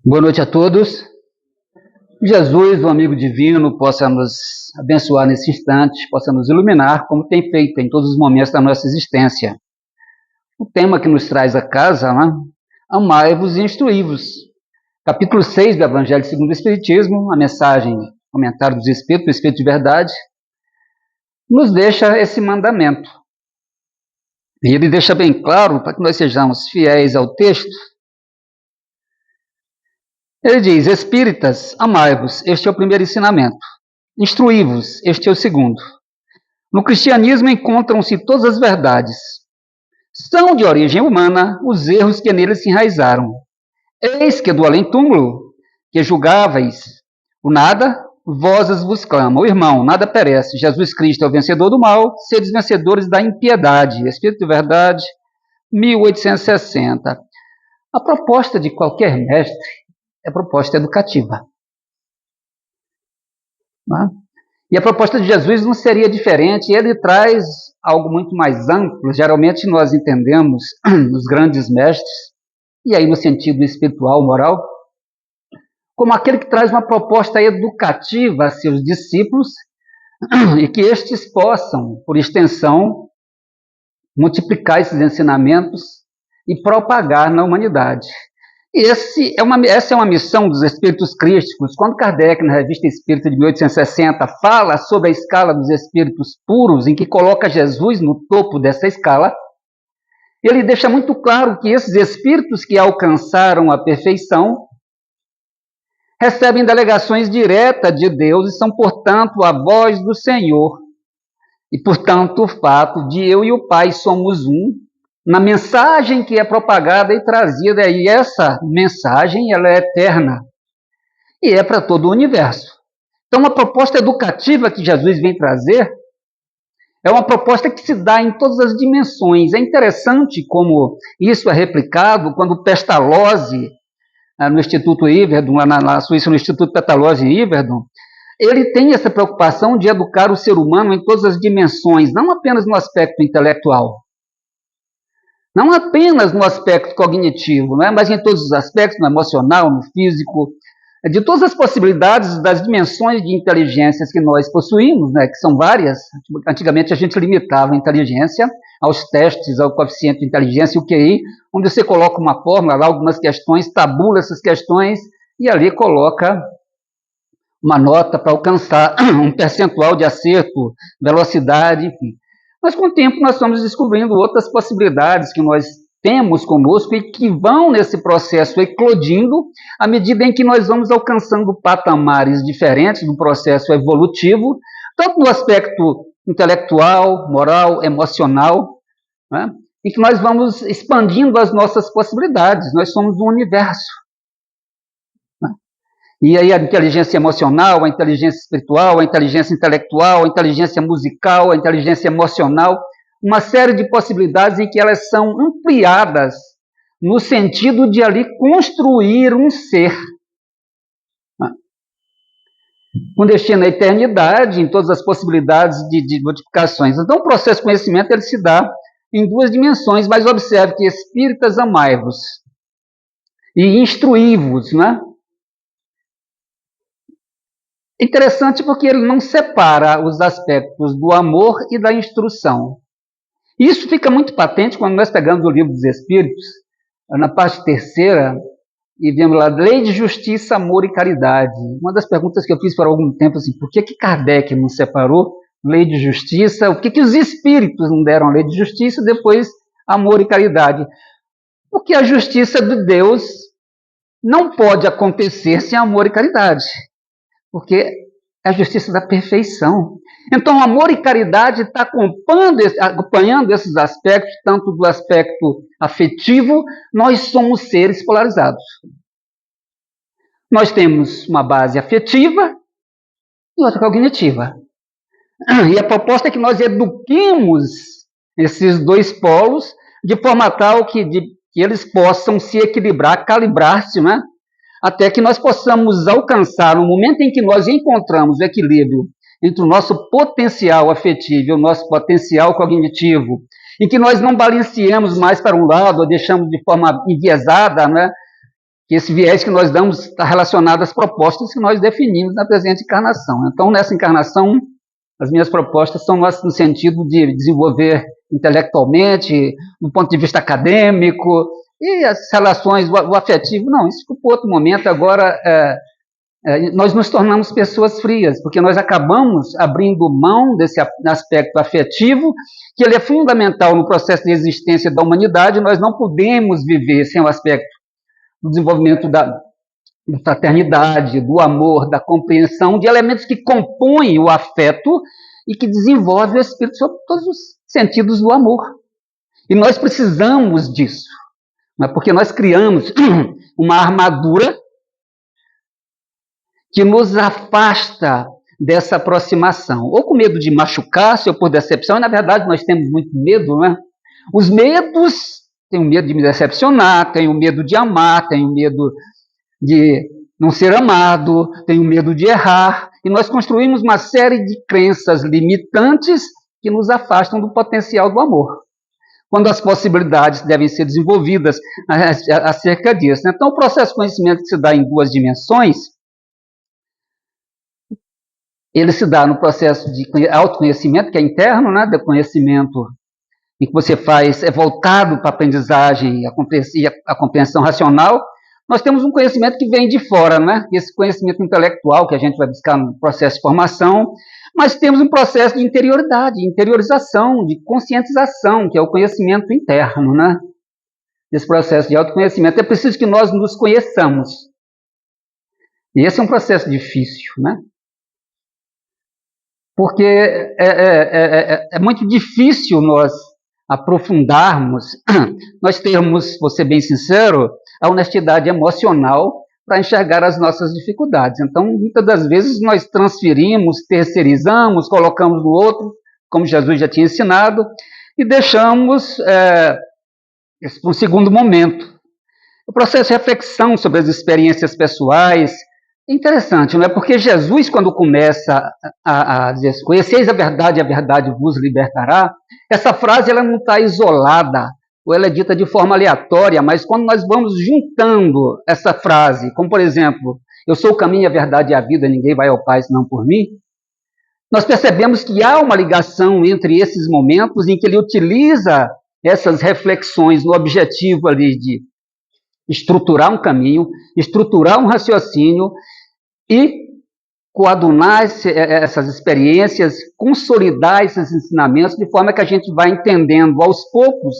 Boa noite a todos. Jesus, o amigo divino, possa nos abençoar nesse instante, possa nos iluminar, como tem feito em todos os momentos da nossa existência. O tema que nos traz a casa, né? Amai-vos e instruí-vos. Capítulo 6 do Evangelho segundo o Espiritismo, a mensagem, comentário dos Espíritos, do Espírito de Verdade, nos deixa esse mandamento. E ele deixa bem claro, para que nós sejamos fiéis ao texto. Ele diz: Espíritas, amai-vos, este é o primeiro ensinamento. Instruí-vos, este é o segundo. No cristianismo encontram-se todas as verdades. São de origem humana os erros que neles se enraizaram. Eis que do além-túmulo, que julgáveis o nada, vozes vos clamam. Irmão, nada perece. Jesus Cristo é o vencedor do mal, sedes vencedores da impiedade. Espírito de Verdade, 1860. A proposta de qualquer mestre é proposta educativa. E a proposta de Jesus não seria diferente, ele traz algo muito mais amplo. Geralmente nós entendemos os grandes mestres, e aí no sentido espiritual, moral, como aquele que traz uma proposta educativa a seus discípulos, e que estes possam, por extensão, multiplicar esses ensinamentos e propagar na humanidade. Essa é uma missão dos espíritos crísticos. Quando Kardec, na Revista Espírita de 1860, fala sobre a escala dos espíritos puros, em que coloca Jesus no topo dessa escala, ele deixa muito claro que esses espíritos que alcançaram a perfeição recebem delegações diretas de Deus e são, portanto, a voz do Senhor. E, portanto, o fato de eu e o Pai somos um, na mensagem que é propagada e trazida, e essa mensagem ela é eterna e é para todo o universo. Então, a proposta educativa que Jesus vem trazer é uma proposta que se dá em todas as dimensões. É interessante como isso é replicado quando Pestalozzi, no Instituto Yverdon, lá na Suíça, no Instituto Pestalozzi em Yverdon, ele tem essa preocupação de educar o ser humano em todas as dimensões, não apenas no aspecto intelectual, não apenas no aspecto cognitivo, não é? Mas em todos os aspectos, no emocional, no físico, de todas as possibilidades das dimensões de inteligências que nós possuímos, né? Que são várias. Antigamente a gente limitava a inteligência aos testes, ao coeficiente de inteligência, o QI, onde você coloca uma fórmula lá, algumas questões, tabula essas questões e ali coloca uma nota para alcançar um percentual de acerto, velocidade, enfim. Mas com o tempo nós estamos descobrindo outras possibilidades que nós temos conosco e que vão nesse processo eclodindo à medida em que nós vamos alcançando patamares diferentes do processo evolutivo, tanto no aspecto intelectual, moral, emocional, né? Em que nós vamos expandindo as nossas possibilidades. Nós somos um universo. E aí a inteligência emocional, a inteligência espiritual, a inteligência intelectual, a inteligência musical, a inteligência emocional, uma série de possibilidades em que elas são ampliadas no sentido de ali construir um ser com destino à eternidade, em todas as possibilidades de modificações. Então o processo de conhecimento ele se dá em duas dimensões, mas observe que espíritas amai-vos e instruí-vos, né? Interessante porque ele não separa os aspectos do amor e da instrução. Isso fica muito patente quando nós pegamos o Livro dos Espíritos, na parte terceira, e vemos lá, lei de justiça, amor e caridade. Uma das perguntas que eu fiz por algum tempo, assim, por que Kardec não separou lei de justiça, o que os espíritos não deram a lei de justiça e depois amor e caridade? Porque a justiça de Deus não pode acontecer sem amor e caridade. Porque é a justiça da perfeição. Então, amor e caridade está acompanhando esses aspectos, tanto do aspecto afetivo, nós somos seres polarizados. Nós temos uma base afetiva e outra cognitiva. E a proposta é que nós eduquemos esses dois polos de forma tal que eles possam se equilibrar, calibrar-se, né? Até que nós possamos alcançar, no momento em que nós encontramos o equilíbrio entre o nosso potencial afetivo e o nosso potencial cognitivo, em que nós não balanceamos mais para um lado ou deixamos de forma enviesada, né, que esse viés que nós damos está relacionado às propostas que nós definimos na presente encarnação. Então, nessa encarnação, as minhas propostas são no sentido de desenvolver intelectualmente, do ponto de vista acadêmico, e as relações, o afetivo, não, isso ficou para outro momento. Agora, nós nos tornamos pessoas frias, porque nós acabamos abrindo mão desse aspecto afetivo, que ele é fundamental no processo de existência da humanidade. Nós não podemos viver sem o aspecto do desenvolvimento da fraternidade, do amor, da compreensão, de elementos que compõem o afeto e que desenvolvem o espírito sobre todos os sentidos do amor. E nós precisamos disso, porque nós criamos uma armadura que nos afasta dessa aproximação, ou com medo de machucar-se, ou por decepção, e na verdade nós temos muito medo, não é? Os medos, tenho medo de me decepcionar, tenho medo de amar, tenho medo de não ser amado, tenho medo de errar, e nós construímos uma série de crenças limitantes que nos afastam do potencial do amor, quando as possibilidades devem ser desenvolvidas acerca disso. Então, o processo de conhecimento que se dá em duas dimensões, ele se dá no processo de autoconhecimento, que é interno, né, do conhecimento em que você faz, é voltado para a aprendizagem e a compreensão racional. Nós temos um conhecimento que vem de fora, né? Esse conhecimento intelectual que a gente vai buscar no processo de formação, mas temos um processo de interioridade, de interiorização, de conscientização, que é o conhecimento interno, né? Esse processo de autoconhecimento. É preciso que nós nos conheçamos. E esse é um processo difícil, né? Porque é muito difícil nós aprofundarmos, nós termos, vou ser bem sincero, a honestidade emocional para enxergar as nossas dificuldades. Então, muitas das vezes nós transferimos, terceirizamos, colocamos no outro, como Jesus já tinha ensinado, e deixamos isso para um segundo momento. O processo de reflexão sobre as experiências pessoais é interessante, não é? Porque Jesus, quando começa a dizer, conheceis a verdade vos libertará, essa frase ela não está isolada, ou ela é dita de forma aleatória, mas quando nós vamos juntando essa frase, como por exemplo, eu sou o caminho, a verdade e a vida, ninguém vai ao Pai senão por mim, nós percebemos que há uma ligação entre esses momentos em que ele utiliza essas reflexões no objetivo ali de estruturar um caminho, estruturar um raciocínio e coadunar essas experiências, consolidar esses ensinamentos de forma que a gente vai entendendo aos poucos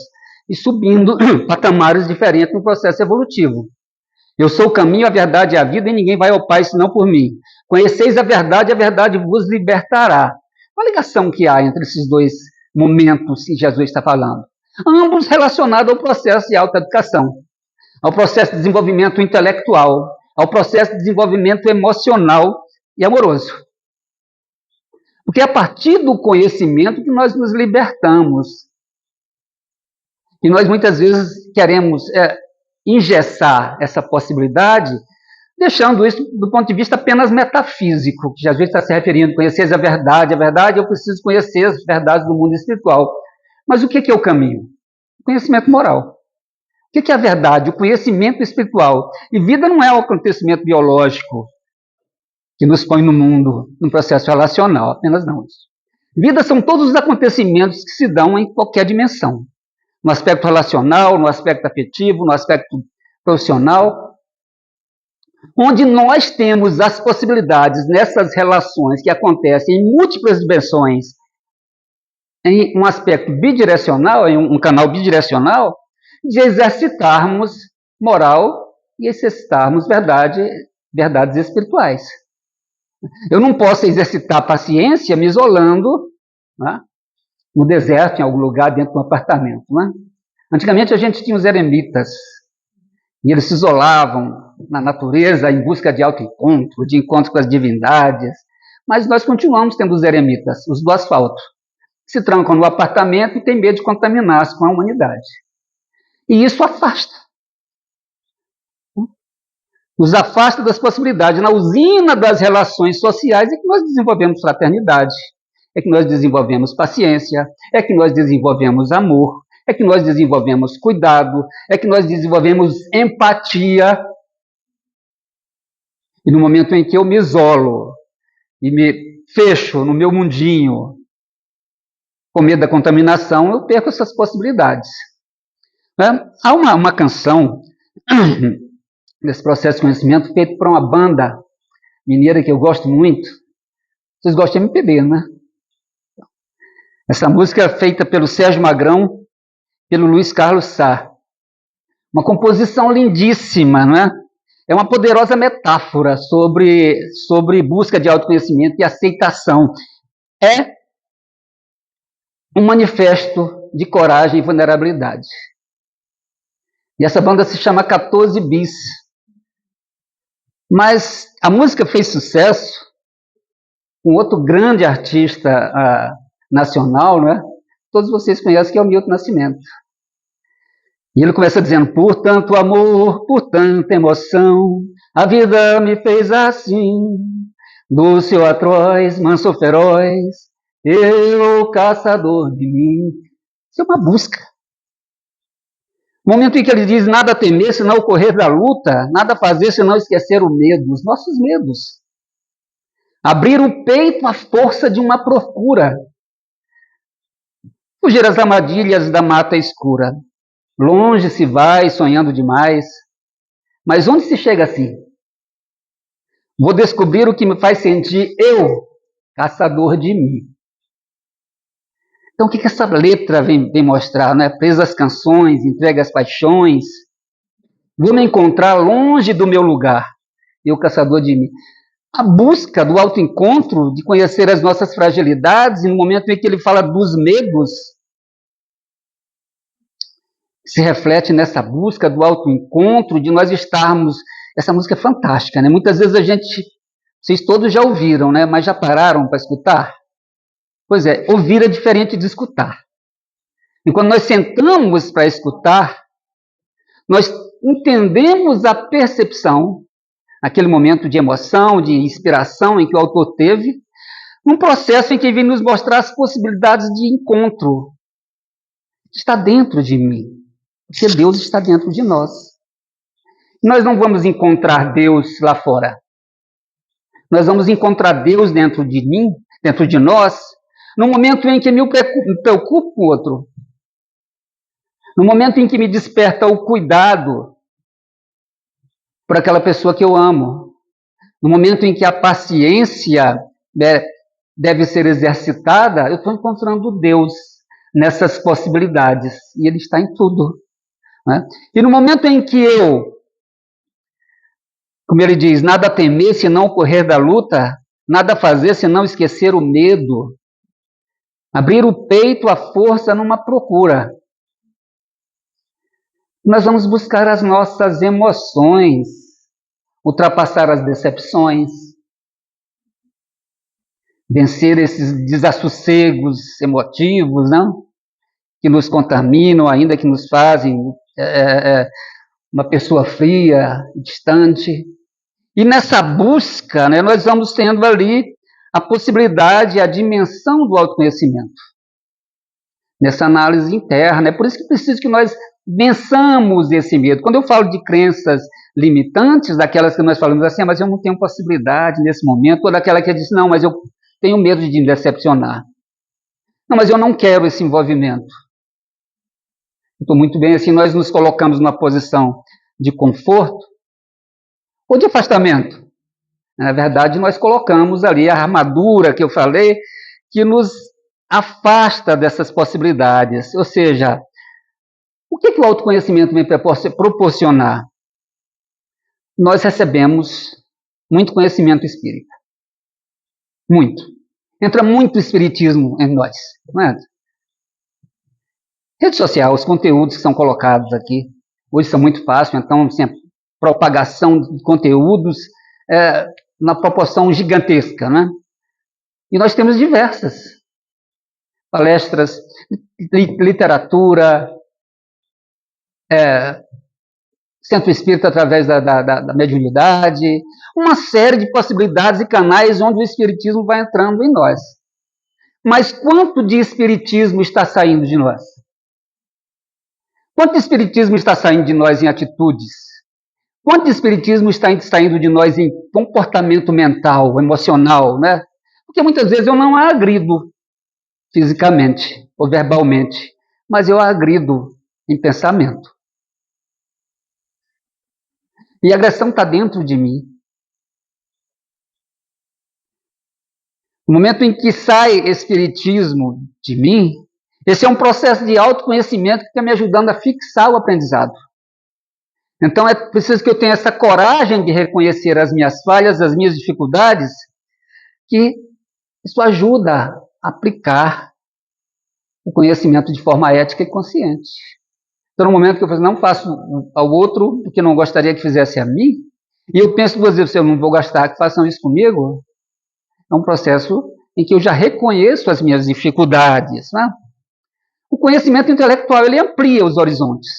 e subindo patamares diferentes no processo evolutivo. Eu sou o caminho, a verdade e a vida, e ninguém vai ao Pai senão por mim. Conheceis a verdade vos libertará. Qual a ligação que há entre esses dois momentos que Jesus está falando? Ambos relacionados ao processo de autoeducação, ao processo de desenvolvimento intelectual, ao processo de desenvolvimento emocional e amoroso. Porque é a partir do conhecimento que nós nos libertamos. E nós muitas vezes queremos engessar essa possibilidade, deixando isso do ponto de vista apenas metafísico, que às vezes está se referindo, conhecer a verdade eu preciso conhecer as verdades do mundo espiritual. Mas o que é o caminho? O conhecimento moral. O que é a verdade? O conhecimento espiritual. E vida não é um acontecimento biológico que nos põe no mundo, no processo relacional, apenas não isso. Vida são todos os acontecimentos que se dão em qualquer dimensão. No aspecto relacional, no aspecto afetivo, no aspecto profissional, onde nós temos as possibilidades nessas relações que acontecem em múltiplas dimensões, em um aspecto bidirecional, em um canal bidirecional, de exercitarmos moral e exercitarmos verdades espirituais. Eu não posso exercitar a paciência me isolando, né, no deserto, em algum lugar, dentro de um apartamento. Né? Antigamente a gente tinha os eremitas, e eles se isolavam na natureza em busca de autoencontro, de encontro com as divindades, mas nós continuamos tendo os eremitas, os do asfalto, que se trancam no apartamento e têm medo de contaminar-se com a humanidade. E isso afasta. Nos afasta das possibilidades. Na usina das relações sociais é que nós desenvolvemos fraternidade, é que nós desenvolvemos paciência, é que nós desenvolvemos amor, é que nós desenvolvemos cuidado, é que nós desenvolvemos empatia. E no momento em que eu me isolo e me fecho no meu mundinho, com medo da contaminação, eu perco essas possibilidades. Né? Há uma canção desse processo de conhecimento feito por uma banda mineira que eu gosto muito. Vocês gostam de MPB, né? Essa música é feita pelo Sérgio Magrão, pelo Luiz Carlos Sá. Uma composição lindíssima, não é? É uma poderosa metáfora sobre busca de autoconhecimento e aceitação. É um manifesto de coragem e vulnerabilidade. E essa banda se chama 14 Bis. Mas a música fez sucesso com outro grande artista nacional, né? Todos vocês conhecem, que é o Milton Nascimento. E ele começa dizendo: por tanto amor, por tanta emoção, a vida me fez assim, doce ou atroz, manso ou feroz, eu, caçador de mim. Isso é uma busca. No momento em que ele diz: nada temer senão o correr da luta, nada fazer senão esquecer o medo, os nossos medos. Abrir o peito à força de uma procura. Fugir às armadilhas da mata escura. Longe se vai, sonhando demais. Mas onde se chega assim? Vou descobrir o que me faz sentir eu, caçador de mim. Então, o que essa letra vem mostrar? Né? Presa às canções, entregue às paixões. Vou me encontrar longe do meu lugar, eu, caçador de mim. A busca do autoencontro, de conhecer as nossas fragilidades, e no momento em que ele fala dos medos, se reflete nessa busca do autoencontro, de nós estarmos... Essa música é fantástica, né? Muitas vezes a gente... Vocês todos já ouviram, né? Mas já pararam para escutar? Pois é, ouvir é diferente de escutar. E quando nós sentamos para escutar, nós entendemos a percepção, aquele momento de emoção, de inspiração em que o autor teve, num processo em que vem nos mostrar as possibilidades de encontro. Está dentro de mim, porque Deus está dentro de nós. Nós não vamos encontrar Deus lá fora. Nós vamos encontrar Deus dentro de mim, dentro de nós, no momento em que me preocupo com o outro. No momento em que me desperta o cuidado por aquela pessoa que eu amo. No momento em que a paciência deve ser exercitada, eu estou encontrando Deus nessas possibilidades. E Ele está em tudo. Né? E no momento em que eu, como ele diz, nada temer senão correr da luta, nada fazer senão esquecer o medo, abrir o peito à força numa procura. Nós vamos buscar as nossas emoções, ultrapassar as decepções, vencer esses desassossegos emotivos, não? Que nos contaminam, ainda que nos fazem uma pessoa fria, distante. E nessa busca, né, nós vamos tendo ali a possibilidade, a dimensão do autoconhecimento. Nessa análise interna. É por isso que preciso que nós vençamos esse medo. Quando eu falo de crenças limitantes, daquelas que nós falamos assim, mas eu não tenho possibilidade nesse momento, ou daquela que diz, não, mas eu tenho medo de me decepcionar. Não, mas eu não quero esse envolvimento. Estou muito bem assim, nós nos colocamos numa posição de conforto ou de afastamento. Na verdade, nós colocamos ali a armadura que eu falei, que nos afasta dessas possibilidades. Ou seja, o que o autoconhecimento vem proporcionar? Nós recebemos muito conhecimento espírita. Muito. Entra muito espiritismo em nós, não é? Rede social, os conteúdos que são colocados aqui, hoje são muito fáceis, então, assim, a propagação de conteúdos na proporção gigantesca, né? E nós temos diversas palestras, literatura, centro espírita através da mediunidade, uma série de possibilidades e canais onde o espiritismo vai entrando em nós. Mas quanto de espiritismo está saindo de nós? Quanto de espiritismo está saindo de nós em atitudes? Quanto de espiritismo está saindo de nós em comportamento mental, emocional, né? Porque muitas vezes eu não a agrido fisicamente ou verbalmente, mas eu a agrido em pensamento. E a agressão está dentro de mim. No momento em que sai espiritismo de mim, esse é um processo de autoconhecimento que está me ajudando a fixar o aprendizado. Então é preciso que eu tenha essa coragem de reconhecer as minhas falhas, as minhas dificuldades, que isso ajuda a aplicar o conhecimento de forma ética e consciente. Então, no momento que eu não faço ao outro o que não gostaria que fizesse a mim, e eu penso duas vezes, se eu não vou gastar que façam isso comigo, é um processo em que eu já reconheço as minhas dificuldades. Né? O conhecimento intelectual ele amplia os horizontes,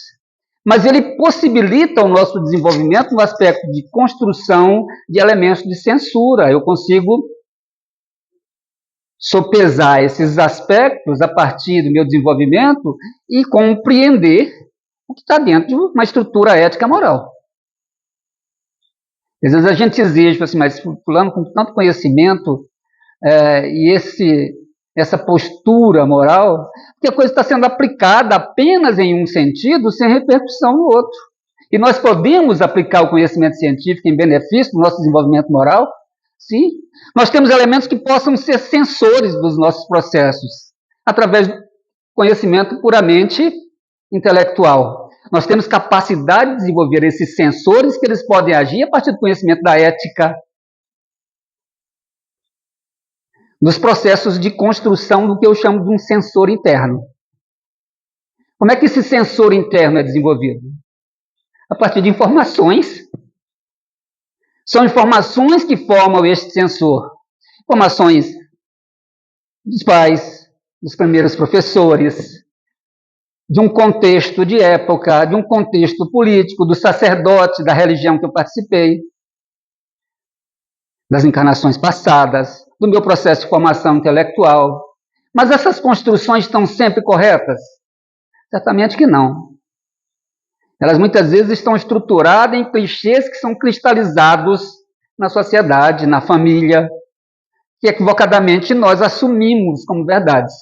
mas ele possibilita o nosso desenvolvimento no aspecto de construção de elementos de censura. Eu consigo sopesar esses aspectos a partir do meu desenvolvimento e compreender o que está dentro de uma estrutura ética moral. Às vezes a gente exige, assim, mas fulano com tanto conhecimento e essa postura moral, que a coisa está sendo aplicada apenas em um sentido, sem repercussão no outro. E nós podemos aplicar o conhecimento científico em benefício do nosso desenvolvimento moral? Sim. Nós temos elementos que possam ser sensores dos nossos processos, através do conhecimento puramente intelectual. Nós temos capacidade de desenvolver esses sensores que eles podem agir a partir do conhecimento da ética, dos processos de construção do que eu chamo de um sensor interno. Como é que esse sensor interno é desenvolvido? A partir de informações. São informações que formam este sensor. Informações dos pais, dos primeiros professores, de um contexto de época, de um contexto político, do sacerdote, da religião que eu participei, das encarnações passadas, do meu processo de formação intelectual. Mas essas construções estão sempre corretas? Certamente que não. Elas muitas vezes estão estruturadas em clichês que são cristalizados na sociedade, na família, que equivocadamente nós assumimos como verdades.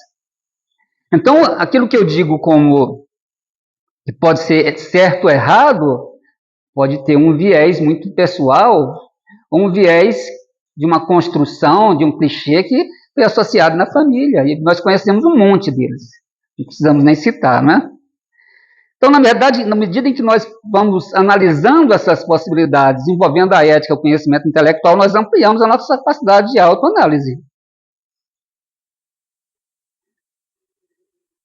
Então, aquilo que eu digo como que pode ser certo ou errado, pode ter um viés muito pessoal, ou um viés de uma construção, de um clichê que foi associado na família. E nós conhecemos um monte deles. Não precisamos nem citar, né? Então, na verdade, na medida em que nós vamos analisando essas possibilidades, envolvendo a ética, o conhecimento intelectual, nós ampliamos a nossa capacidade de autoanálise.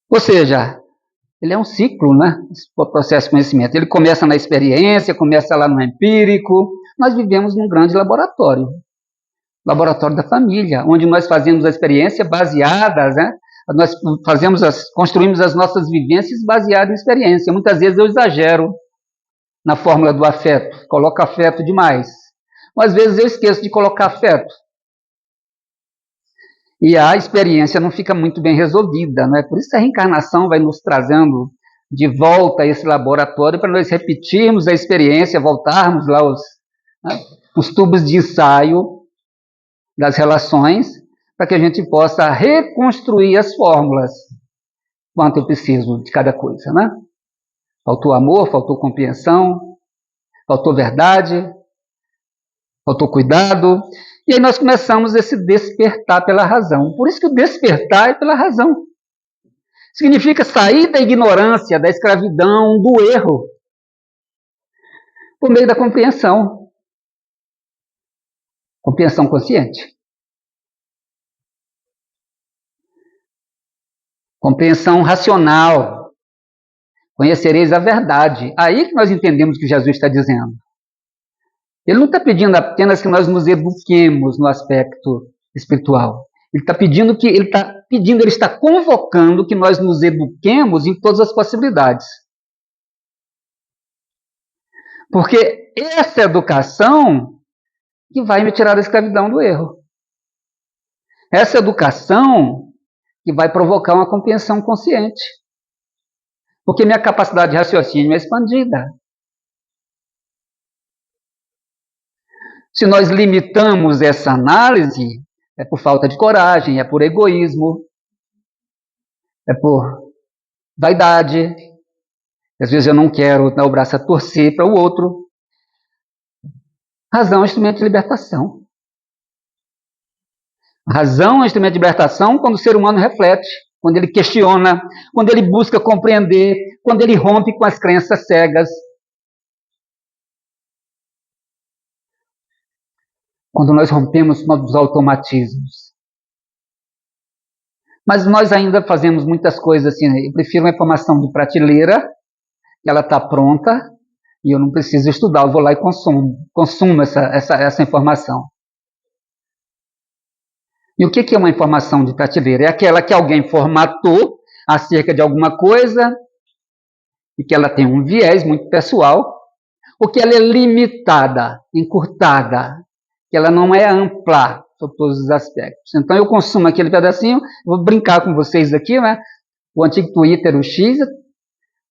Ou seja, ele é um ciclo, né? Esse processo de conhecimento. Ele começa na experiência, começa lá no empírico. Nós vivemos num grande laboratório da família, onde nós fazemos a experiência baseadas, né? Nós construímos as nossas vivências baseadas em experiência. Muitas vezes eu exagero na fórmula do afeto, coloco afeto demais. Mas às vezes eu esqueço de colocar afeto. E a experiência não fica muito bem resolvida, não é? Por isso a reencarnação vai nos trazendo de volta a esse laboratório para nós repetirmos a experiência, voltarmos lá os tubos de ensaio das relações, para que a gente possa reconstruir as fórmulas quanto eu preciso de cada coisa, né? Faltou amor, faltou compreensão, faltou verdade, faltou cuidado, e aí nós começamos esse despertar pela razão. Por isso que o despertar é pela razão. Significa sair da ignorância, da escravidão, do erro, por meio da compreensão. Compreensão consciente. Compreensão racional. Conhecereis a verdade. Aí que nós entendemos o que Jesus está dizendo. Ele não está pedindo apenas que nós nos eduquemos no aspecto espiritual. Ele está convocando que nós nos eduquemos em todas as possibilidades. Porque essa educação que vai me tirar da escravidão do erro. Essa educação que vai provocar uma compreensão consciente. Porque minha capacidade de raciocínio é expandida. Se nós limitamos essa análise, é por falta de coragem, é por egoísmo, é por vaidade. Às vezes eu não quero dar o braço a torcer para o outro. Razão é um instrumento de libertação. A razão é um instrumento de libertação quando o ser humano reflete, quando ele questiona, quando ele busca compreender, quando ele rompe com as crenças cegas. Quando nós rompemos com os automatismos. Mas nós ainda fazemos muitas coisas assim. Eu prefiro uma informação de prateleira, que ela está pronta, e eu não preciso estudar, eu vou lá e consumo essa informação. E o que é uma informação de prateleira? É aquela que alguém formatou acerca de alguma coisa e que ela tem um viés muito pessoal, ou que ela é limitada, encurtada, que ela não é ampla sobre todos os aspectos. Então eu consumo aquele pedacinho, vou brincar com vocês aqui, né? O antigo Twitter, o X,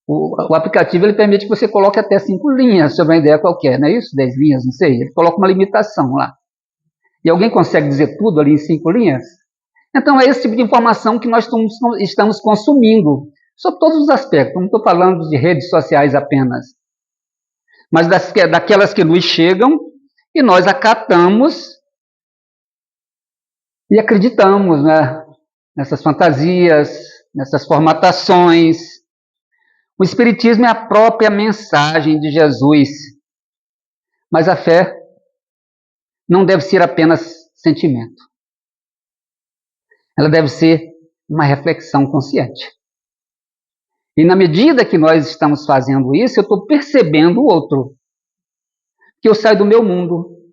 o aplicativo ele permite que você coloque até 5 linhas sobre uma ideia qualquer, não é isso? 10 linhas, não sei. Ele coloca uma limitação lá. E alguém consegue dizer tudo ali em 5 linhas? Então é esse tipo de informação que nós estamos consumindo, sobre todos os aspectos. Não estou falando de redes sociais apenas, mas daquelas que nos chegam e nós acatamos e acreditamos, né, nessas fantasias, nessas formatações. O Espiritismo é a própria mensagem de Jesus, mas a fé não deve ser apenas sentimento. Ela deve ser uma reflexão consciente. E na medida que nós estamos fazendo isso, eu estou percebendo o outro. Que eu saio do meu mundo,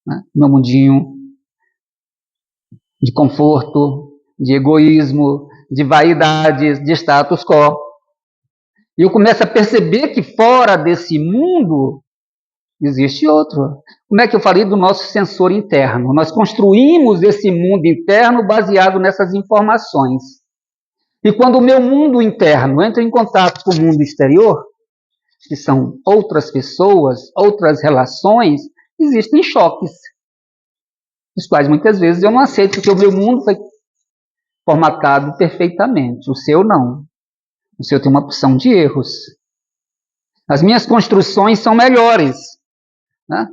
né? Meu mundinho de conforto, de egoísmo, de vaidades, de status quo. E eu começo a perceber que fora desse mundo existe outro. Como é que eu falei do nosso sensor interno? Nós construímos esse mundo interno baseado nessas informações. E quando o meu mundo interno entra em contato com o mundo exterior, que são outras pessoas, outras relações, existem choques, os quais muitas vezes eu não aceito, porque o meu mundo foi formatado perfeitamente, o seu não. O seu tem uma opção de erros. As minhas construções são melhores, né?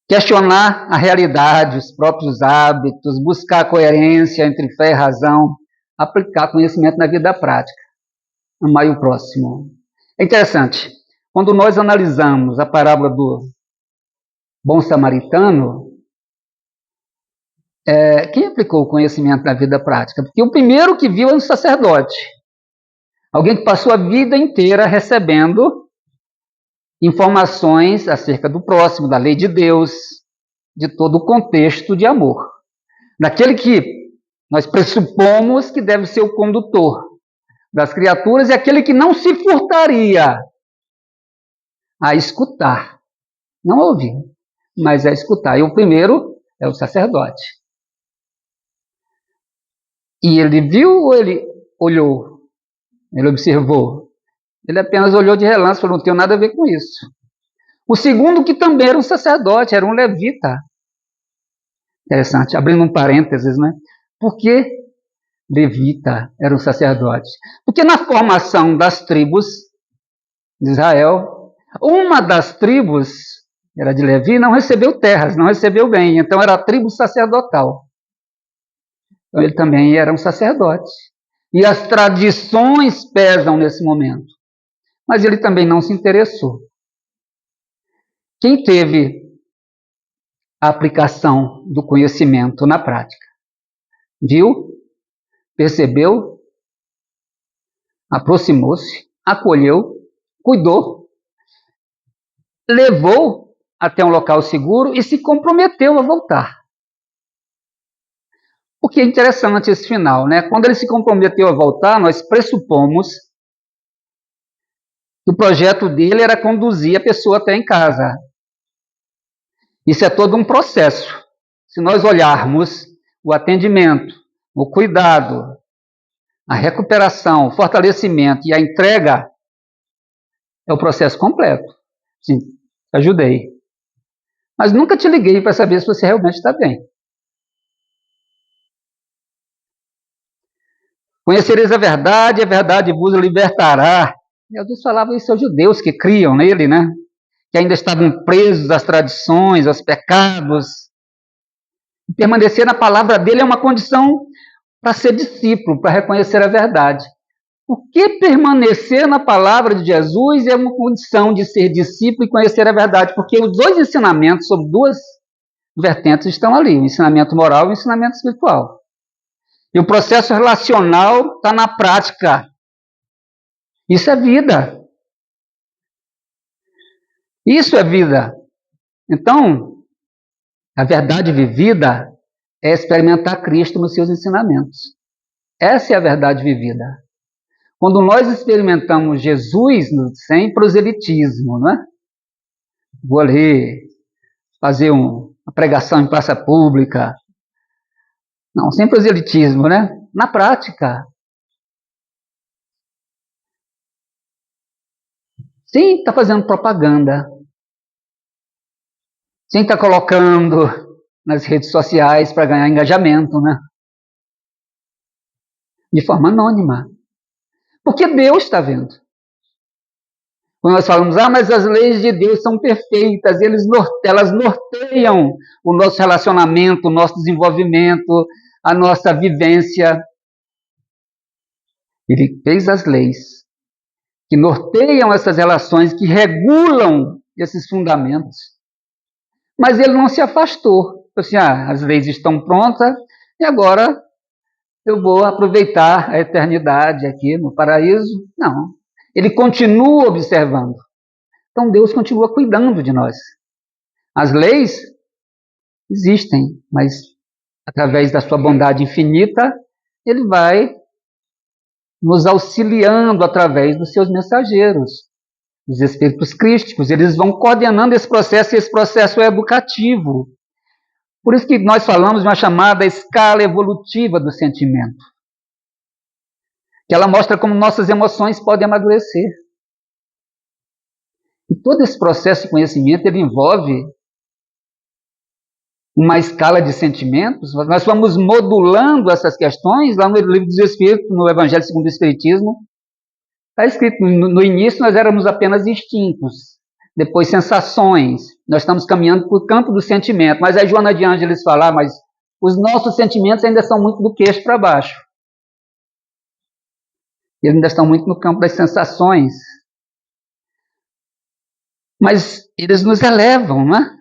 Questionar a realidade, os próprios hábitos, buscar a coerência entre fé e razão, aplicar conhecimento na vida prática, amar o próximo. É interessante, quando nós analisamos a parábola do bom samaritano, quem aplicou o conhecimento na vida prática? Porque o primeiro que viu é um sacerdote, alguém que passou a vida inteira recebendo informações acerca do próximo, da lei de Deus, de todo o contexto de amor. Daquele que nós pressupomos que deve ser o condutor das criaturas e aquele que não se furtaria a escutar. Não a ouvir, mas a escutar. E o primeiro é o sacerdote. E ele viu ou ele olhou? Ele observou? Ele apenas olhou de relance e falou, não tenho nada a ver com isso. O segundo, que também era um sacerdote, era um levita. Interessante, abrindo um parênteses, né? Por que levita era um sacerdote? Porque na formação das tribos de Israel, uma das tribos, era de Levi, não recebeu terras, não recebeu bem, então era a tribo sacerdotal. Então ele também era um sacerdote. E as tradições pesam nesse momento. Mas ele também não se interessou. Quem teve a aplicação do conhecimento na prática? Viu? Percebeu? Aproximou-se, acolheu, cuidou, levou até um local seguro e se comprometeu a voltar. O que é interessante esse final, né? Quando ele se comprometeu a voltar, nós pressupomos que o projeto dele era conduzir a pessoa até em casa. Isso é todo um processo. Se nós olharmos o atendimento, o cuidado, a recuperação, o fortalecimento e a entrega, é o processo completo. Sim, Ajudei. Mas nunca te liguei para saber se você realmente está bem. Conhecereis a verdade vos libertará. Jesus falava isso aos judeus que criam nele, né? Que ainda estavam presos às tradições, aos pecados. Permanecer na palavra dele é uma condição para ser discípulo, para reconhecer a verdade. Porque permanecer na palavra de Jesus é uma condição de ser discípulo e conhecer a verdade, porque os dois ensinamentos sobre duas vertentes estão ali, o ensinamento moral e o ensinamento espiritual. E o processo relacional está na prática. Isso é vida. Isso é vida. Então, a verdade vivida é experimentar Cristo nos seus ensinamentos. Essa é a verdade vivida. Quando nós experimentamos Jesus sem proselitismo, né? Vou ali fazer uma pregação em praça pública. Não, sem proselitismo, né? Na prática. Sem estar fazendo propaganda. Sem estar colocando nas redes sociais para ganhar engajamento, né? De forma anônima. Porque Deus está vendo. Quando nós falamos, mas as leis de Deus são perfeitas, elas norteiam o nosso relacionamento, o nosso desenvolvimento, a nossa vivência. Ele fez as leis que norteiam essas relações, que regulam esses fundamentos. Mas ele não se afastou. Assim, as leis estão prontas e agora eu vou aproveitar a eternidade aqui no paraíso. Não. Ele continua observando. Então Deus continua cuidando de nós. As leis existem, mas através da sua bondade infinita, ele vai nos auxiliando através dos seus mensageiros, os espíritos crísticos. Eles vão coordenando esse processo, e esse processo é educativo. Por isso que nós falamos de uma chamada escala evolutiva do sentimento, que ela mostra como nossas emoções podem amadurecer. E todo esse processo de conhecimento, ele envolve uma escala de sentimentos. Nós vamos modulando essas questões. Lá no Livro dos Espíritos, no Evangelho segundo o Espiritismo, está escrito, no início nós éramos apenas instintos, depois sensações, nós estamos caminhando para o campo do sentimento. Mas aí Joana de Ângeles fala, mas os nossos sentimentos ainda são muito do queixo para baixo. Eles ainda estão muito no campo das sensações. Mas eles nos elevam, né?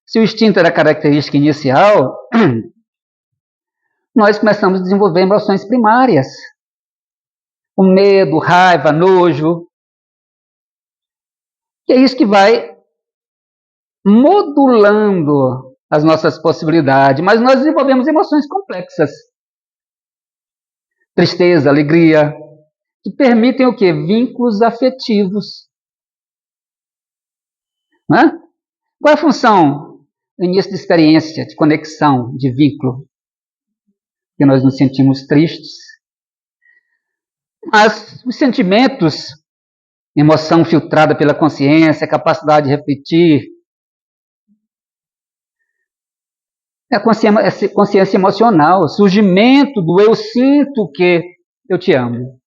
Se o instinto era a característica inicial, nós começamos a desenvolver emoções primárias. O medo, raiva, nojo. E é isso que vai modulando as nossas possibilidades. Mas nós desenvolvemos emoções complexas. Tristeza, alegria, que permitem o quê? Vínculos afetivos. Né? Qual é a função do início de experiência, de conexão, de vínculo? Que nós nos sentimos tristes. Mas os sentimentos, emoção filtrada pela consciência, capacidade de refletir, é a consciência emocional, o surgimento do eu sinto que eu te amo.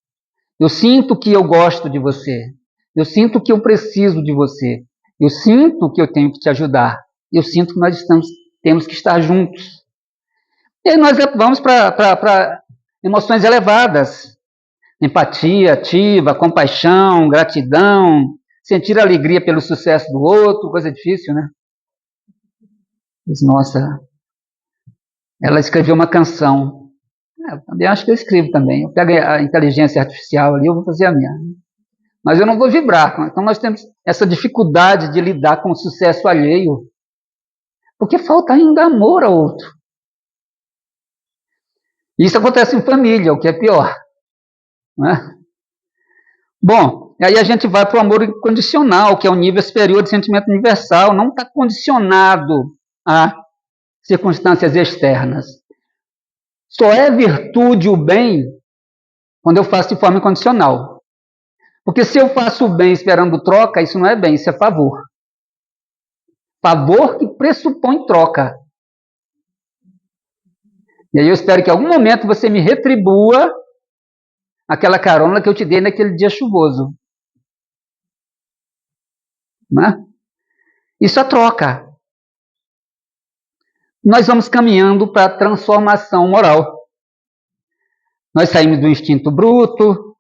Eu sinto que eu gosto de você. Eu sinto que eu preciso de você. Eu sinto que eu tenho que te ajudar. Eu sinto que nós temos que estar juntos. E aí nós vamos para emoções elevadas. Empatia ativa, compaixão, gratidão, sentir alegria pelo sucesso do outro, coisa difícil, né? Nossa, ela escreveu uma canção. Eu também acho que eu escrevo também. Eu pego a inteligência artificial ali, eu vou fazer a minha. Mas eu não vou vibrar. Então nós temos essa dificuldade de lidar com o sucesso alheio. Porque falta ainda amor ao outro. Isso acontece em família, o que é pior. Né? Bom, aí a gente vai para o amor incondicional, que é o nível superior de sentimento universal. Não está condicionado a circunstâncias externas. Só é virtude o bem quando eu faço de forma incondicional. Porque se eu faço o bem esperando troca, isso não é bem, isso é favor. Favor que pressupõe troca. E aí eu espero que em algum momento você me retribua aquela carona que eu te dei naquele dia chuvoso. Né? Isso é troca. Nós vamos caminhando para a transformação moral. Nós saímos do instinto bruto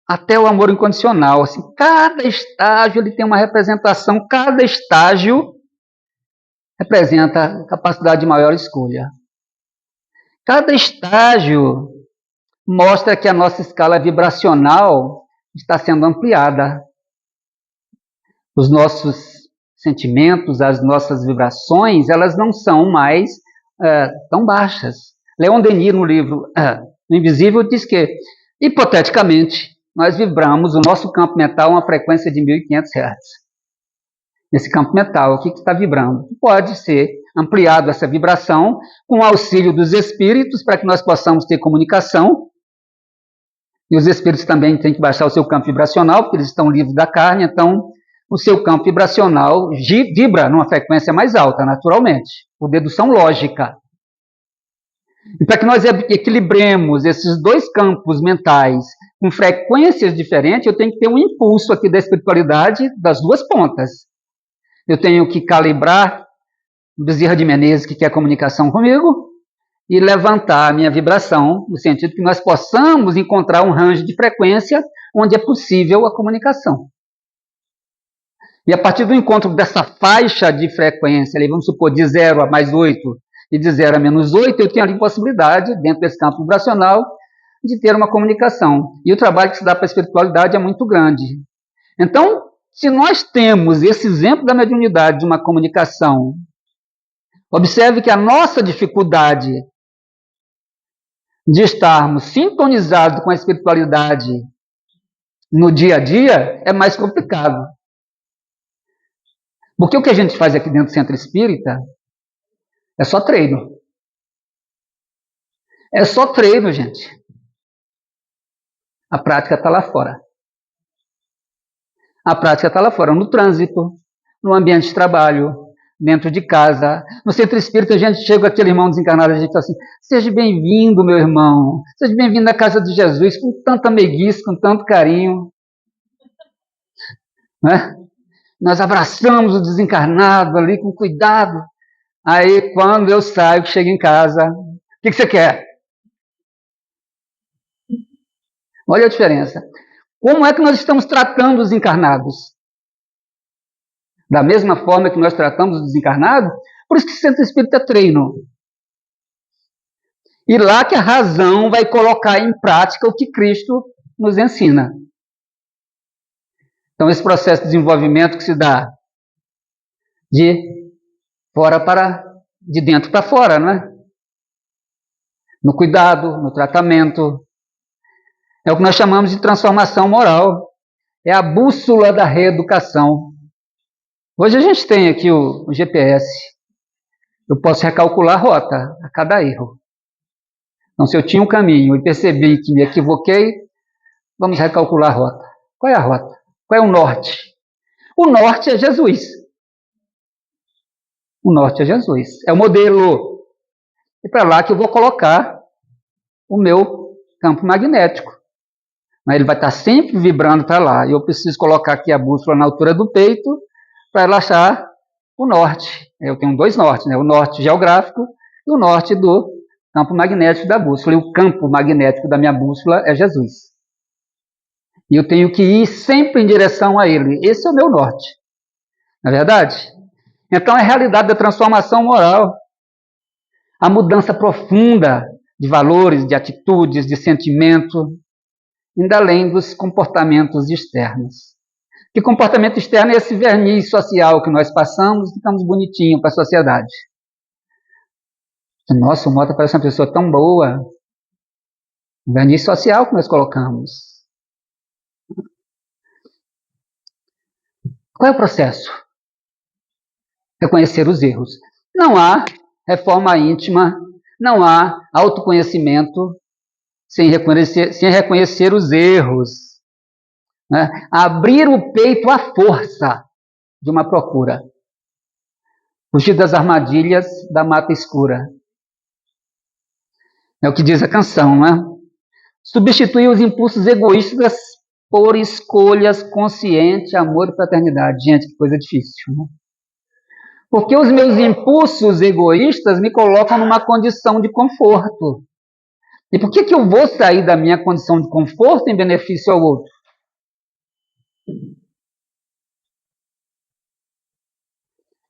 até o amor incondicional. Assim, cada estágio ele tem uma representação, cada estágio representa capacidade de maior escolha. Cada estágio mostra que a nossa escala vibracional está sendo ampliada. Os nossos sentimentos, as nossas vibrações, elas não são mais tão baixas. Leon Denis, no livro O Invisível, diz que, hipoteticamente, nós vibramos o nosso campo mental a uma frequência de 1.500 Hz. Esse campo mental, o que está vibrando? Pode ser ampliado essa vibração com o auxílio dos espíritos para que nós possamos ter comunicação. E os espíritos também têm que baixar o seu campo vibracional, porque eles estão livres da carne, então o seu campo vibracional vibra numa frequência mais alta, naturalmente, por dedução lógica. E para que nós equilibremos esses dois campos mentais com frequências diferentes, eu tenho que ter um impulso aqui da espiritualidade das duas pontas. Eu tenho que calibrar Bezerra de Menezes, que quer comunicação comigo, e levantar a minha vibração, no sentido que nós possamos encontrar um range de frequência onde é possível a comunicação. E a partir do encontro dessa faixa de frequência, ali, vamos supor, de 0 a mais 8 e de 0 a menos 8, eu tenho ali possibilidade, dentro desse campo vibracional, de ter uma comunicação. E o trabalho que se dá para a espiritualidade é muito grande. Então, se nós temos esse exemplo da mediunidade de uma comunicação, observe que a nossa dificuldade de estarmos sintonizados com a espiritualidade no dia a dia é mais complicado. Porque o que a gente faz aqui dentro do Centro Espírita é só treino. É só treino, gente. A prática está lá fora. A prática está lá fora, no trânsito, no ambiente de trabalho, dentro de casa. No Centro Espírita, a gente chega aquele irmão desencarnado, a gente fala assim, seja bem-vindo, meu irmão. Seja bem-vindo à casa de Jesus, com tanta meiguice, com tanto carinho. Né? Nós abraçamos o desencarnado ali com cuidado. Aí, quando eu saio, chego em casa, o que você quer? Olha a diferença. Como é que nós estamos tratando os encarnados? Da mesma forma que nós tratamos os desencarnados? Por isso que o Centro Espírita é treino. E lá que a razão vai colocar em prática o que Cristo nos ensina. Então, esse processo de desenvolvimento que se dá de dentro para fora, né? No cuidado, no tratamento. É o que nós chamamos de transformação moral. É a bússola da reeducação. Hoje a gente tem aqui o GPS. Eu posso recalcular a rota a cada erro. Então, se eu tinha um caminho e percebi que me equivoquei, vamos recalcular a rota. Qual é a rota? Qual é o norte? O norte é Jesus. O norte é Jesus. É o modelo. E para lá que eu vou colocar o meu campo magnético. Mas ele vai estar sempre vibrando para lá. E eu preciso colocar aqui a bússola na altura do peito para ela achar o norte. Eu tenho dois nortes, né? O norte geográfico e o norte do campo magnético da bússola. E o campo magnético da minha bússola é Jesus. E eu tenho que ir sempre em direção a ele. Esse é o meu norte. Não é verdade? Então, é a realidade da transformação moral. A mudança profunda de valores, de atitudes, de sentimento, ainda além dos comportamentos externos. Que comportamento externo é esse verniz social que nós passamos e ficamos bonitinhos para a sociedade. Nossa, o Mota parece uma pessoa tão boa. O verniz social que nós colocamos. Qual é o processo? Reconhecer os erros. Não há reforma íntima, não há autoconhecimento sem reconhecer os erros. Né? Abrir o peito à força de uma procura. Fugir das armadilhas da mata escura. É o que diz a canção, não é? Substituir os impulsos egoístas por escolhas conscientes, amor e fraternidade. Gente, que coisa difícil, né? Porque os meus impulsos egoístas me colocam numa condição de conforto. E por que eu vou sair da minha condição de conforto em benefício ao outro?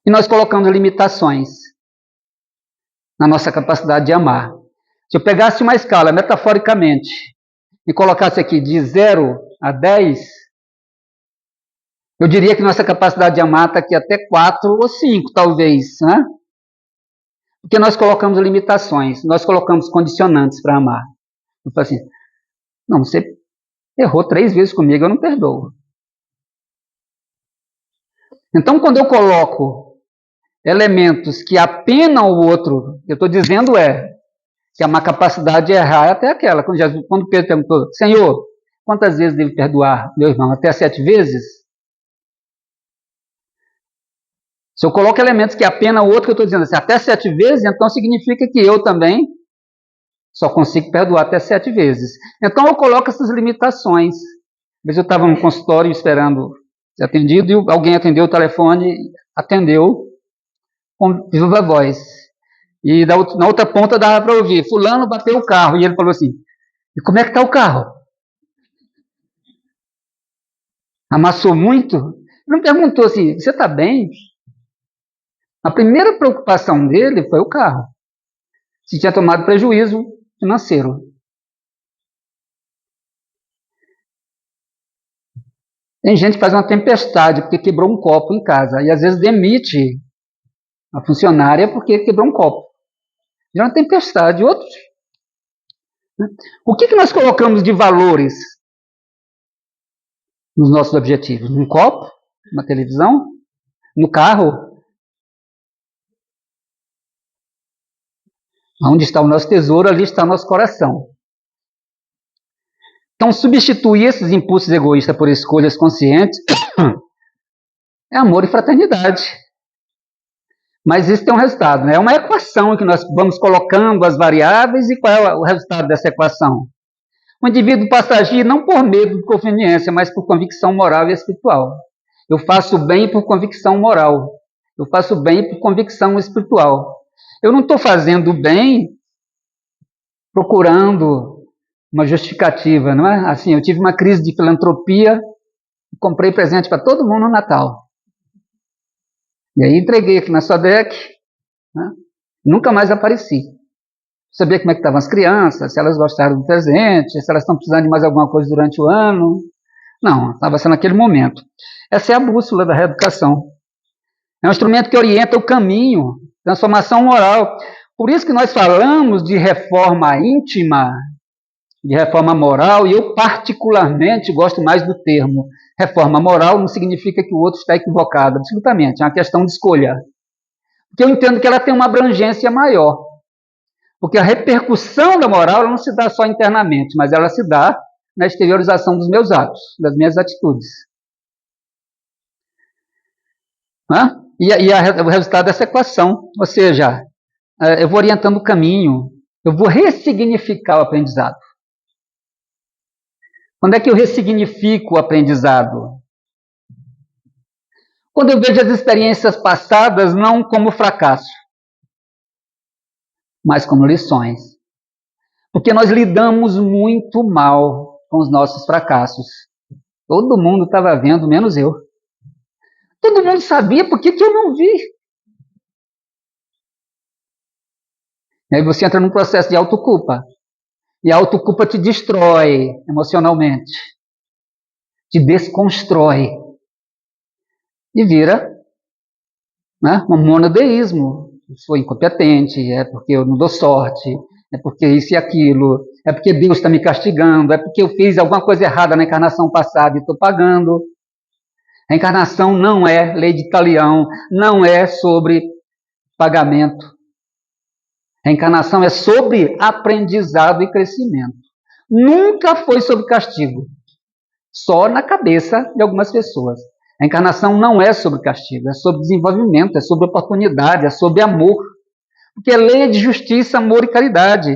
E nós colocamos limitações na nossa capacidade de amar. Se eu pegasse uma escala, metaforicamente, e colocasse aqui de 0 a 10, eu diria que nossa capacidade de amar está aqui até 4 ou 5, talvez, né? Porque nós colocamos limitações, nós colocamos condicionantes para amar. Eu falo assim, não, você errou 3 vezes comigo, eu não perdoo. Então, quando eu coloco elementos que apenam o outro, eu estou dizendo que a má capacidade de errar é até aquela. Quando Pedro perguntou, Senhor, quantas vezes devo perdoar meu irmão? Até 7 vezes? Se eu coloco elementos que apenam o outro, que eu estou dizendo assim, até 7 vezes, então significa que eu também só consigo perdoar até 7 vezes. Então eu coloco essas limitações. Às vezes eu estava no consultório esperando ser atendido e alguém atendeu o telefone, atendeu com viva voz. E na outra ponta dava para ouvir, fulano bateu o carro. E ele falou assim, e como é que está o carro? Amassou muito? Ele não perguntou assim, você está bem? A primeira preocupação dele foi o carro. Se tinha tomado prejuízo financeiro. Tem gente que faz uma tempestade porque quebrou um copo em casa. E às vezes demite a funcionária porque quebrou um copo. É uma tempestade. Outros. O que nós colocamos de valores nos nossos objetivos? Um copo? Uma televisão? No carro? Onde está o nosso tesouro, ali está o nosso coração. Então, substituir esses impulsos egoístas por escolhas conscientes é amor e fraternidade. Mas isso tem um resultado, né? É uma equação que nós vamos colocando as variáveis e qual é o resultado dessa equação? O indivíduo passa a agir não por medo de conveniência, mas por convicção moral e espiritual. Eu faço bem por convicção moral. Eu faço bem por convicção espiritual. Eu não estou fazendo bem procurando uma justificativa, não é? Assim, eu tive uma crise de filantropia, comprei presente para todo mundo no Natal. E aí entreguei aqui na SODEC, né? Nunca mais apareci. Sabia como é que estavam as crianças, se elas gostaram do presente, se elas estão precisando de mais alguma coisa durante o ano. Não, estava sendo naquele momento. Essa é a bússola da reeducação. É um instrumento que orienta o caminho, transformação moral. Por isso que nós falamos de reforma íntima, de reforma moral, e eu particularmente gosto mais do termo. Reforma moral não significa que o outro está equivocado, absolutamente, é uma questão de escolha. Porque eu entendo que ela tem uma abrangência maior. Porque a repercussão da moral não se dá só internamente, mas ela se dá na exteriorização dos meus atos, das minhas atitudes. O resultado dessa equação, ou seja, eu vou orientando o caminho, eu vou ressignificar o aprendizado. Quando é que eu ressignifico o aprendizado? Quando eu vejo as experiências passadas não como fracasso, mas como lições. Porque nós lidamos muito mal com os nossos fracassos. Todo mundo estava vendo, menos eu. Todo mundo sabia, por que eu não vi? E aí você entra num processo de autoculpa. E a autoculpa te destrói emocionalmente. Te desconstrói. E vira, né, um monodeísmo. Eu sou incompetente, é porque eu não dou sorte, é porque isso e aquilo, é porque Deus está me castigando, é porque eu fiz alguma coisa errada na encarnação passada e estou pagando. A encarnação não é lei de talião, não é sobre pagamento. A encarnação é sobre aprendizado e crescimento. Nunca foi sobre castigo. Só na cabeça de algumas pessoas. A encarnação não é sobre castigo, é sobre desenvolvimento, é sobre oportunidade, é sobre amor. Porque a lei é de justiça, amor e caridade.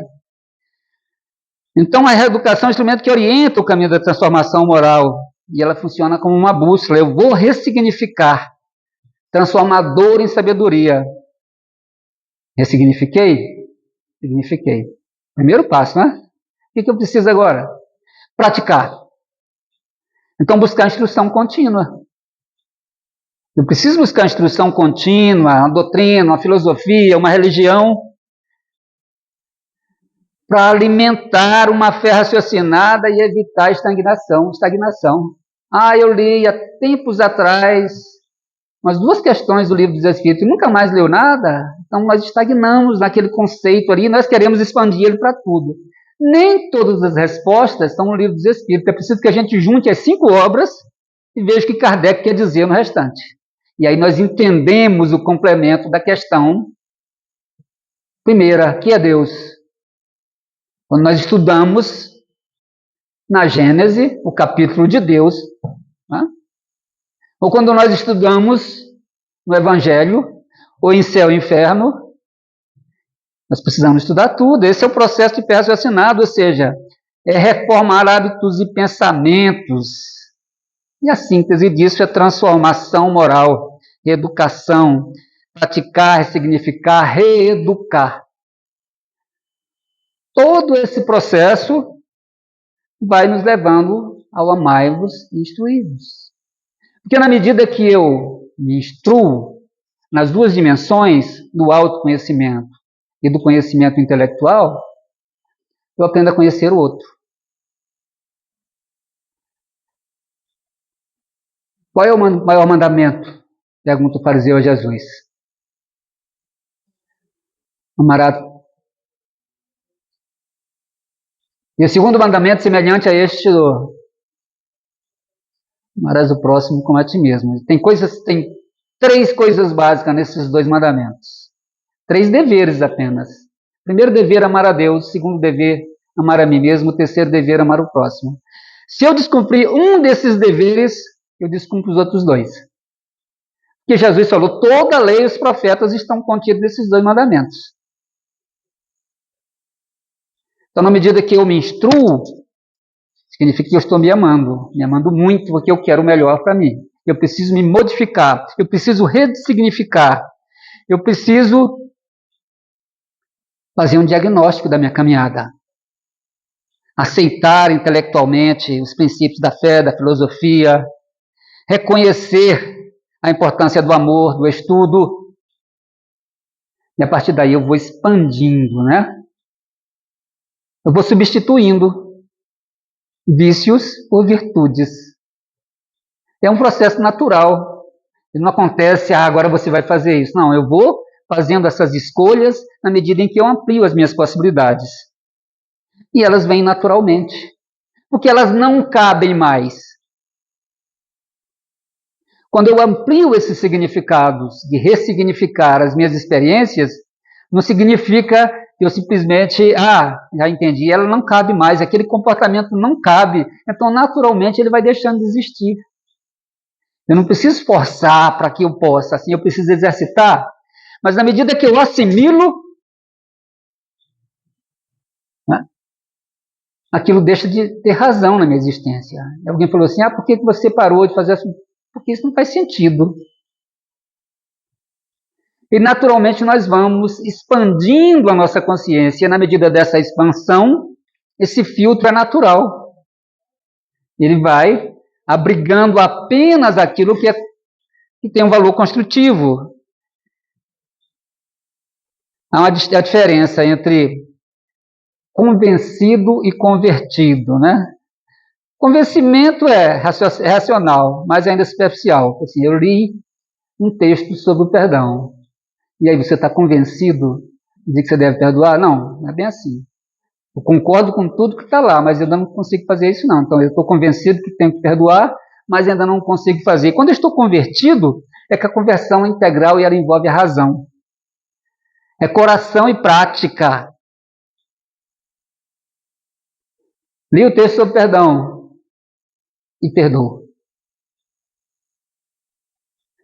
Então, a reeducação é um instrumento que orienta o caminho da transformação moral. E ela funciona como uma bússola. Eu vou ressignificar. Transformador em sabedoria. Ressignifiquei? Signifiquei. Primeiro passo, né? O que eu preciso agora? Praticar. Então, buscar instrução contínua. Eu preciso buscar instrução contínua, uma doutrina, uma filosofia, uma religião, para alimentar uma fé raciocinada e evitar a estagnação. Eu li há tempos atrás umas 2 questões do Livro dos Espíritos e nunca mais leu nada, então nós estagnamos naquele conceito ali, nós queremos expandir ele para tudo. Nem todas as respostas estão no Livro dos Espíritos, é preciso que a gente junte as 5 obras e veja o que Kardec quer dizer no restante. E aí nós entendemos o complemento da questão primeira, que é Deus. Quando nós estudamos na Gênese o capítulo de Deus, né? Ou quando nós estudamos no Evangelho, ou em céu e inferno, nós precisamos estudar tudo. Esse é o processo de fé raciocinado, ou seja, é reformar hábitos e pensamentos. E a síntese disso é transformação moral, educação, praticar, ressignificar, reeducar. Todo esse processo vai nos levando ao amai-vos e instruí-vos. Porque na medida que eu me instruo nas 2 dimensões do autoconhecimento e do conhecimento intelectual, eu aprendo a conhecer o outro. Qual é o maior mandamento? Pergunta o fariseu a Jesus. Amarás. E o segundo mandamento, semelhante a este, amarás o próximo como a ti mesmo. Tem 3 coisas básicas nesses 2 mandamentos. 3 deveres apenas. Primeiro dever, amar a Deus. Segundo dever, amar a mim mesmo. Terceiro dever, amar o próximo. Se eu descumprir um desses deveres, eu descumpro os outros 2. Porque Jesus falou, toda a lei e os profetas estão contidos nesses 2 mandamentos. Então, na medida que eu me instruo, significa que eu estou me amando muito, porque eu quero o melhor para mim. Eu preciso me modificar, eu preciso ressignificar, eu preciso fazer um diagnóstico da minha caminhada. Aceitar intelectualmente os princípios da fé, da filosofia, reconhecer a importância do amor, do estudo, e a partir daí eu vou expandindo, né? Eu vou substituindo vícios por virtudes. É um processo natural. Ele não acontece, agora você vai fazer isso. Não, eu vou fazendo essas escolhas na medida em que eu amplio as minhas possibilidades. E elas vêm naturalmente. Porque elas não cabem mais. Quando eu amplio esses significados de ressignificar as minhas experiências, não significa que eu simplesmente, já entendi, ela não cabe mais, aquele comportamento não cabe, então naturalmente ele vai deixando de existir. Eu não preciso forçar para que eu possa, assim, eu preciso exercitar, mas na medida que eu assimilo, né, aquilo deixa de ter razão na minha existência. Alguém falou assim, por que você parou de fazer isso? Porque isso não faz sentido. E naturalmente nós vamos expandindo a nossa consciência. Na medida dessa expansão, esse filtro é natural. Ele vai abrigando apenas aquilo que tem um valor construtivo. Há uma diferença entre convencido e convertido, né? Convencimento é racional, mas ainda superficial. Assim, eu li um texto sobre o perdão. E aí você está convencido de que você deve perdoar? Não, não é bem assim. Eu concordo com tudo que está lá, mas eu ainda não consigo fazer isso não. Então eu estou convencido que tenho que perdoar, mas ainda não consigo fazer. Quando eu estou convertido, é que a conversão é integral e ela envolve a razão. É coração e prática. Li o texto sobre perdão e perdoo.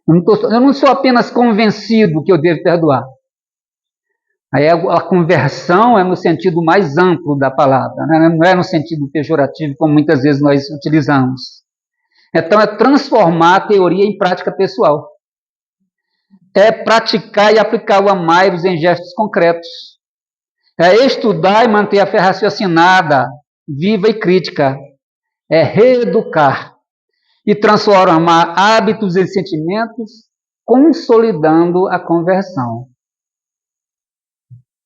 Eu não sou apenas convencido que eu devo perdoar. Aí a conversão é no sentido mais amplo da palavra, né? Não é no sentido pejorativo, como muitas vezes nós utilizamos. Então, é transformar a teoria em prática pessoal. É praticar e aplicar o amai-vos em gestos concretos. É estudar e manter a fé raciocinada, viva e crítica. É reeducar e transformar hábitos em sentimentos, consolidando a conversão.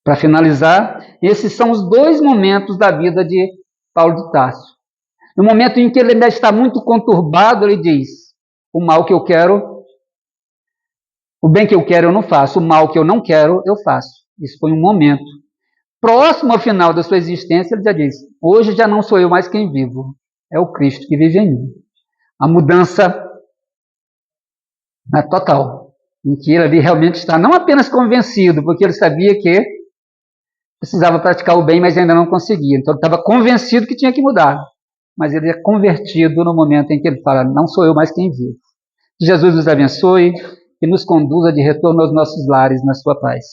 Para finalizar, esses são os dois momentos da vida de Paulo de Tarso. No momento em que ele ainda está muito conturbado, ele diz: o mal que eu quero, o bem que eu quero eu não faço, o mal que eu não quero eu faço. Isso foi um momento. Próximo ao final da sua existência, ele já diz: hoje já não sou eu mais quem vivo, é o Cristo que vive em mim. A mudança total, em que ele ali realmente está não apenas convencido, porque ele sabia que precisava praticar o bem, mas ainda não conseguia. Então ele estava convencido que tinha que mudar, mas ele é convertido no momento em que ele fala: não sou eu mais quem vive. Que Jesus nos abençoe e nos conduza de retorno aos nossos lares na sua paz.